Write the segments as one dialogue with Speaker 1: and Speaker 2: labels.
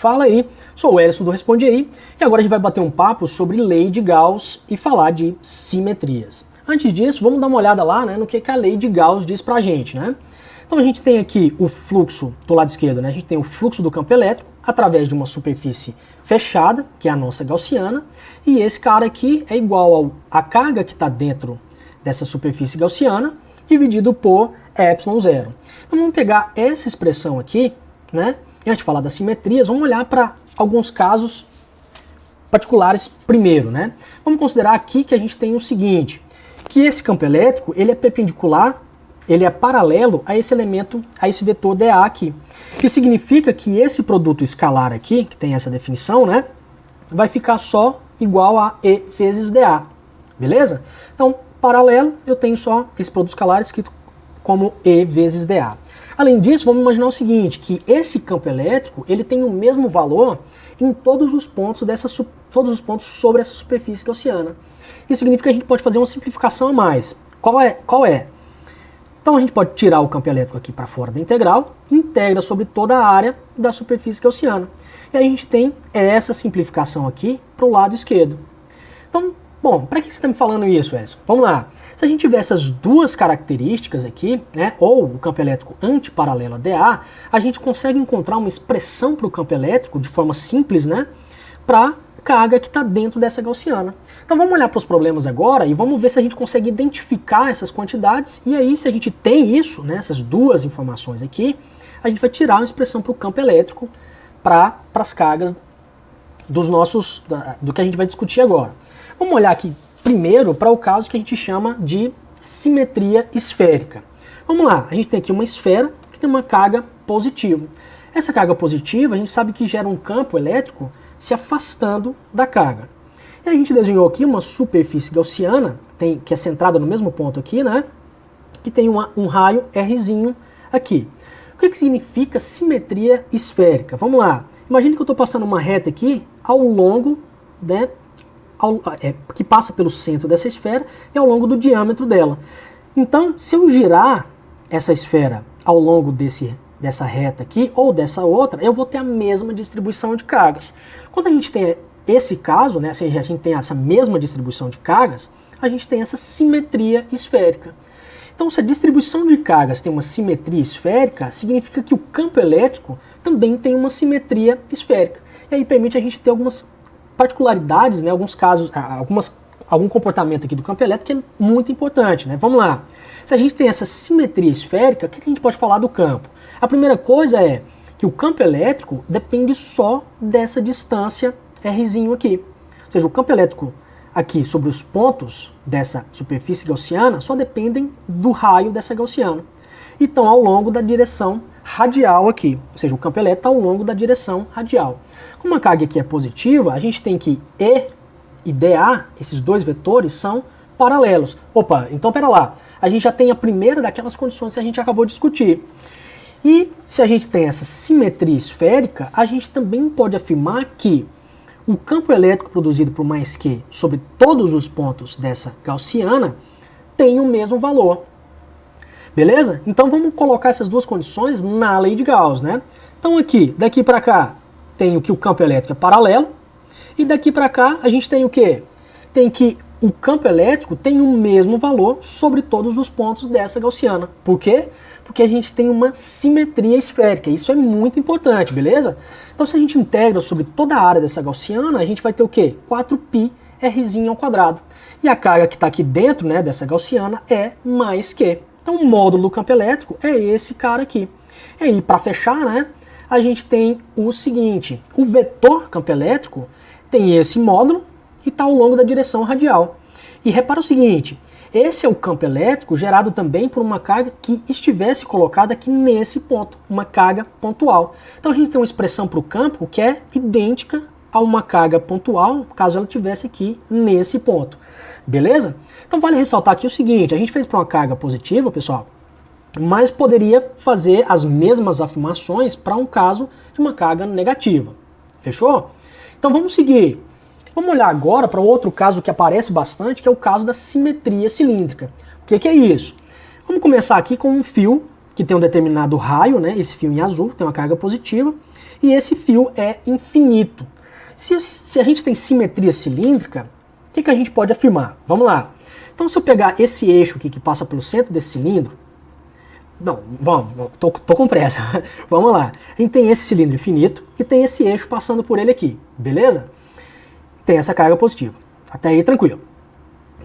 Speaker 1: fala aí, sou o Ellison do Responde Aí, e agora a gente vai bater um papo sobre lei de Gauss e falar de simetrias. Antes disso, vamos dar uma olhada lá, né, no que a lei de Gauss diz pra gente, né? Então a gente tem aqui o fluxo do lado esquerdo, né? A gente tem o fluxo do campo elétrico através de uma superfície fechada, que é a nossa gaussiana, e esse cara aqui é igual à carga que está dentro dessa superfície gaussiana, dividido por ε0. Então vamos pegar essa expressão aqui, né? E antes de falar das simetrias, vamos olhar para alguns casos particulares primeiro, né? Vamos considerar aqui que a gente tem o seguinte, que esse campo elétrico, ele é perpendicular, ele é paralelo a esse elemento, a esse vetor dA aqui. Que significa que esse produto escalar aqui, que tem essa definição, né, vai ficar só igual a E vezes dA, beleza? Então, paralelo, eu tenho só esse produto escalar escrito como E vezes dA. Além disso, vamos imaginar o seguinte, que esse campo elétrico, ele tem o mesmo valor em todos os pontos sobre essa superfície gaussiana. Isso significa que a gente pode fazer uma simplificação a mais. Qual é? Então a gente pode tirar o campo elétrico aqui para fora da integral, integra sobre toda a área da superfície gaussiana. E aí a gente tem essa simplificação aqui para o lado esquerdo. Então, bom, para que você está me falando isso, Ellison? Vamos lá. Se a gente tiver essas duas características aqui, né, ou o campo elétrico antiparalelo a dA, a gente consegue encontrar uma expressão para o campo elétrico de forma simples, né, para carga que está dentro dessa gaussiana. Então vamos olhar para os problemas agora e vamos ver se a gente consegue identificar essas quantidades, e aí se a gente tem isso, né, essas duas informações aqui, a gente vai tirar uma expressão para o campo elétrico para as cargas do que a gente vai discutir agora. Vamos olhar aqui primeiro para o caso que a gente chama de simetria esférica. Vamos lá, a gente tem aqui uma esfera que tem uma carga positiva. Essa carga positiva a gente sabe que gera um campo elétrico se afastando da carga. E a gente desenhou aqui uma superfície gaussiana, que é centrada no mesmo ponto aqui, né? Que tem um raio Rzinho aqui. O que significa simetria esférica? Vamos lá. Imagine que eu estou passando uma reta aqui ao longo, né, que passa pelo centro dessa esfera e ao longo do diâmetro dela. Então, se eu girar essa esfera ao longo dessa reta aqui ou dessa outra, eu vou ter a mesma distribuição de cargas. Quando a gente tem esse caso, né, se a gente tem essa mesma distribuição de cargas, a gente tem essa simetria esférica. Então, se a distribuição de cargas tem uma simetria esférica, significa que o campo elétrico também tem uma simetria esférica. E aí permite a gente ter algumas particularidades, né, alguns casos, algum comportamento aqui do campo elétrico que é muito importante, né? Vamos lá. Se a gente tem essa simetria esférica, o que a gente pode falar do campo? A primeira coisa é que o campo elétrico depende só dessa distância Rzinho aqui. Ou seja, o campo elétrico aqui sobre os pontos dessa superfície gaussiana só dependem do raio dessa gaussiana. Então, ao longo da direção radial aqui. Ou seja, o campo elétrico está ao longo da direção radial. Como a carga aqui é positiva, a gente tem que E e dA, esses dois vetores, são paralelos. Opa, então pera lá. A gente já tem a primeira daquelas condições que a gente acabou de discutir. E se a gente tem essa simetria esférica, a gente também pode afirmar que o campo elétrico produzido por mais Q sobre todos os pontos dessa gaussiana tem o mesmo valor. Beleza? Então vamos colocar essas duas condições na lei de Gauss, né? Então aqui, daqui para cá, tenho que o campo elétrico é paralelo, e daqui para cá a gente tem o quê? Tem que o campo elétrico tem o mesmo valor sobre todos os pontos dessa gaussiana. Por quê? Porque a gente tem uma simetria esférica. Isso é muito importante, beleza? Então se a gente integra sobre toda a área dessa gaussiana, a gente vai ter o quê? 4π Rzinho ao quadrado. E a carga que está aqui dentro, né, dessa gaussiana é mais Q. Então o módulo do campo elétrico é esse cara aqui. E aí, para fechar, né, a gente tem o seguinte. O vetor campo elétrico tem esse módulo e está ao longo da direção radial. E repara o seguinte, esse é o campo elétrico gerado também por uma carga que estivesse colocada aqui nesse ponto, uma carga pontual. Então a gente tem uma expressão para o campo que é idêntica a uma carga pontual, caso ela estivesse aqui nesse ponto. Beleza? Então vale ressaltar aqui o seguinte, a gente fez para uma carga positiva, pessoal, mas poderia fazer as mesmas afirmações para um caso de uma carga negativa. Fechou? Então vamos seguir. Vamos olhar agora para outro caso que aparece bastante, que é o caso da simetria cilíndrica. O que é isso? Vamos começar aqui com um fio que tem um determinado raio, né? Esse fio em azul tem uma carga positiva, e esse fio é infinito. Se a gente tem simetria cilíndrica, o que a gente pode afirmar? Vamos lá. Então, se eu pegar esse eixo aqui que passa pelo centro desse cilindro, não, tô com pressa. Vamos lá. A gente tem esse cilindro infinito e tem esse eixo passando por ele aqui, beleza? Tem essa carga positiva. Até aí, tranquilo.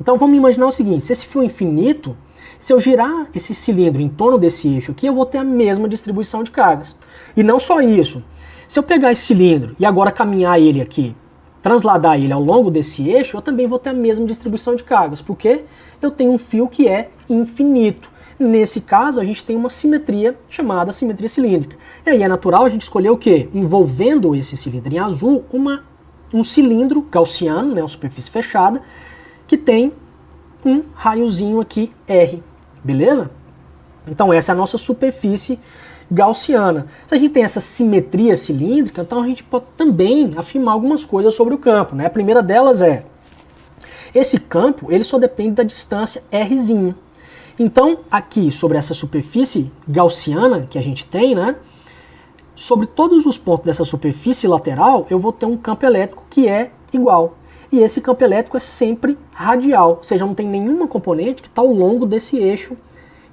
Speaker 1: Então, vamos imaginar o seguinte, se esse fio é infinito, se eu girar esse cilindro em torno desse eixo aqui, eu vou ter a mesma distribuição de cargas. E não só isso. Se eu pegar esse cilindro e agora caminhar ele aqui, transladar ele ao longo desse eixo, eu também vou ter a mesma distribuição de cargas, porque eu tenho um fio que é infinito. Nesse caso, a gente tem uma simetria chamada simetria cilíndrica. E aí é natural a gente escolher o quê? Envolvendo esse cilindro em azul, um cilindro gaussiano, né, uma superfície fechada, que tem um raiozinho aqui R, beleza? Então essa é a nossa superfície gaussiana. Se a gente tem essa simetria cilíndrica, então a gente pode também afirmar algumas coisas sobre o campo, né? A primeira delas é, esse campo ele só depende da distância Rzinho. Então aqui sobre essa superfície gaussiana que a gente tem, né? Sobre todos os pontos dessa superfície lateral, eu vou ter um campo elétrico que é igual. E esse campo elétrico é sempre radial, ou seja, não tem nenhuma componente que está ao longo desse eixo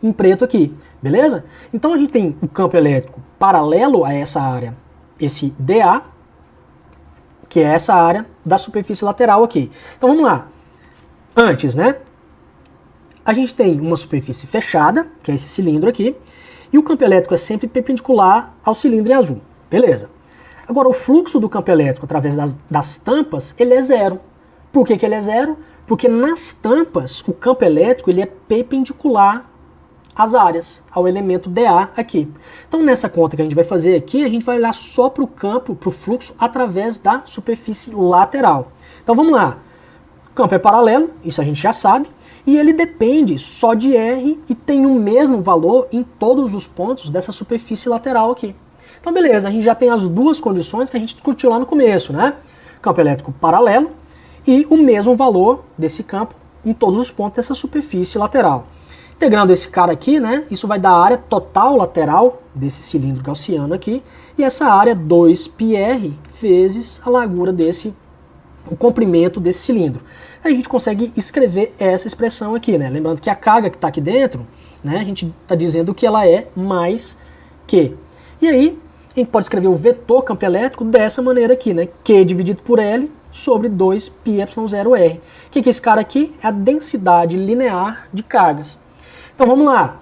Speaker 1: em preto aqui, beleza? Então a gente tem o campo elétrico paralelo a essa área, esse DA, que é essa área da superfície lateral aqui. Então vamos lá. Antes, né? A gente tem uma superfície fechada, que é esse cilindro aqui, e o campo elétrico é sempre perpendicular ao cilindro em azul, beleza? Agora, o fluxo do campo elétrico através das tampas, ele é zero. Por que ele é zero? Porque nas tampas, o campo elétrico ele é perpendicular às áreas, ao elemento DA aqui. Então, nessa conta que a gente vai fazer aqui, a gente vai olhar só para o campo, para o fluxo, através da superfície lateral. Então, vamos lá. O campo é paralelo, isso a gente já sabe, e ele depende só de R e tem o mesmo valor em todos os pontos dessa superfície lateral aqui. Então beleza, a gente já tem as duas condições que a gente discutiu lá no começo, né? Campo elétrico paralelo e o mesmo valor desse campo em todos os pontos dessa superfície lateral. Integrando esse cara aqui, né? Isso vai dar a área total lateral desse cilindro gaussiano aqui, e essa área 2πr vezes a largura o comprimento desse cilindro. Aí a gente consegue escrever essa expressão aqui, né? Lembrando que a carga que está aqui dentro, né? A gente está dizendo que ela é mais Q. E aí, a gente pode escrever o vetor campo elétrico dessa maneira aqui, né? Q dividido por L sobre 2πε0r. O que é esse cara aqui? É a densidade linear de cargas. Então vamos lá.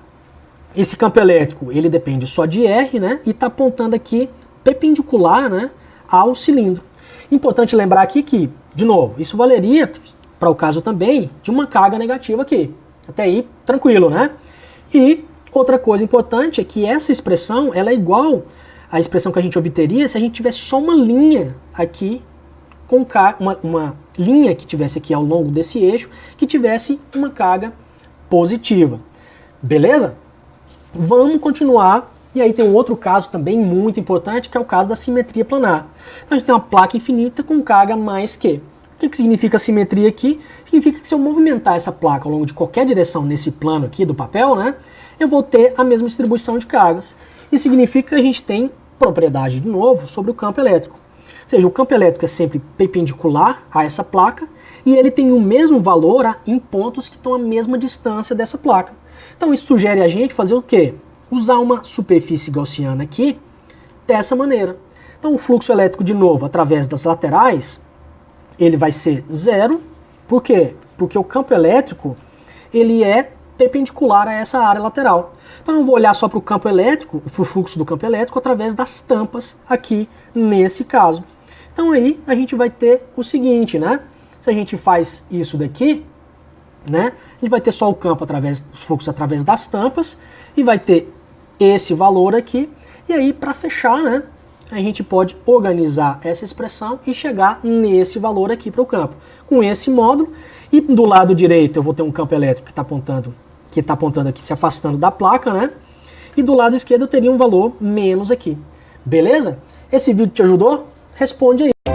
Speaker 1: Esse campo elétrico, ele depende só de R, né? E está apontando aqui perpendicular, né, ao cilindro. Importante lembrar aqui que, de novo, isso valeria para o caso também de uma carga negativa aqui. Até aí, tranquilo, né? E outra coisa importante é que essa expressão ela é igual à expressão que a gente obteria se a gente tivesse só uma linha aqui, com uma linha que tivesse aqui ao longo desse eixo, que tivesse uma carga positiva. Beleza? Vamos continuar. E aí tem um outro caso também muito importante, que é o caso da simetria planar. Então a gente tem uma placa infinita com carga mais Q. O que significa simetria aqui? Significa que se eu movimentar essa placa ao longo de qualquer direção nesse plano aqui do papel, né, eu vou ter a mesma distribuição de cargas. Isso significa que a gente tem propriedade, de novo, sobre o campo elétrico. Ou seja, o campo elétrico é sempre perpendicular a essa placa e ele tem o mesmo valor em pontos que estão à mesma distância dessa placa. Então isso sugere a gente fazer o quê? Usar uma superfície gaussiana aqui dessa maneira. Então o fluxo elétrico, de novo, através das laterais, ele vai ser zero. Por quê? Porque o campo elétrico ele é perpendicular a essa área lateral. Então eu vou olhar só para o campo elétrico, para o fluxo do campo elétrico através das tampas aqui nesse caso. Então aí a gente vai ter o seguinte, né? Se a gente faz isso daqui, né? A gente vai ter só o campo através dos fluxos através das tampas e vai ter esse valor aqui. E aí para fechar, né? A gente pode organizar essa expressão e chegar nesse valor aqui para o campo. Com esse módulo, e do lado direito eu vou ter um campo elétrico que está apontando aqui, se afastando da placa, né? E do lado esquerdo eu teria um valor menos aqui. Beleza? Esse vídeo te ajudou? Responde aí.